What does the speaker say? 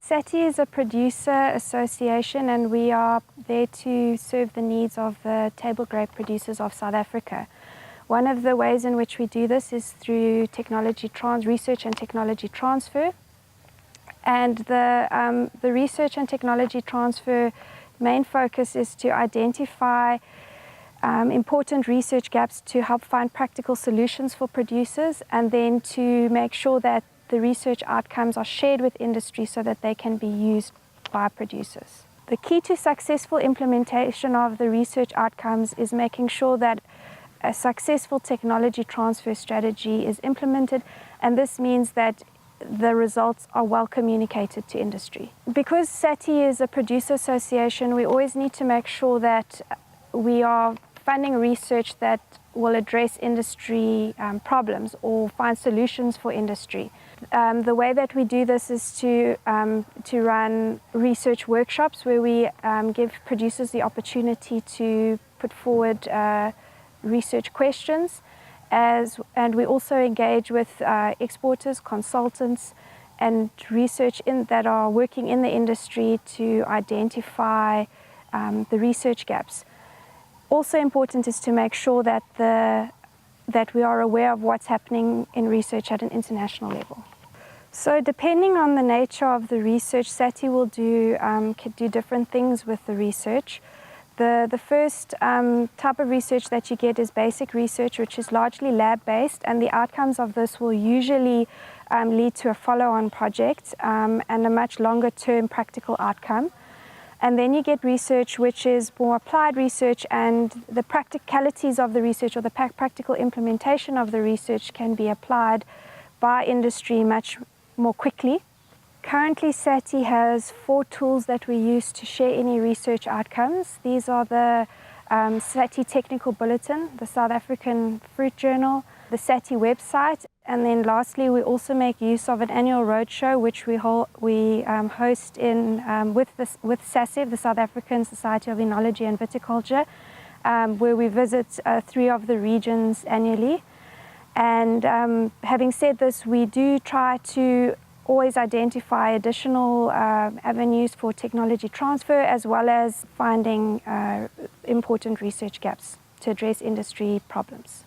SATI is a producer association, and we are there to serve the needs of the table grape producers of South Africa. One of the ways in which we do this is through research and technology transfer. And the research and technology transfer main focus is to identify important research gaps to help find practical solutions for producers, and then to make sure that the research outcomes are shared with industry so that they can be used by producers. The key to successful implementation of the research outcomes is making sure that a successful technology transfer strategy is implemented, and this means that the results are well communicated to industry. Because SATI is a producer association, we always need to make sure that we are funding research that will address industry problems or find solutions for industry. The way that we do this is to run research workshops where we give producers the opportunity to put forward research questions, and we also engage with exporters, consultants, and research that are working in the industry to identify the research gaps. Also important is to make sure that we are aware of what's happening in research at an international level. So depending on the nature of the research, SATI will do different things with the research. The first type of research that you get is basic research, which is largely lab-based, and the outcomes of this will usually lead to a follow-on project and a much longer-term practical outcome. And then you get research which is more applied research, and the practicalities of the research or the practical implementation of the research can be applied by industry much more quickly. Currently, SATI has 4 tools that we use to share any research outcomes. These are the SATI Technical Bulletin, the South African Fruit Journal, the SATI website, and then lastly we also make use of an annual roadshow which we host with SASEV, the South African Society of Enology and Viticulture, where we visit 3 of the regions annually. And having said this, we do try to always identify additional avenues for technology transfer, as well as finding important research gaps to address industry problems.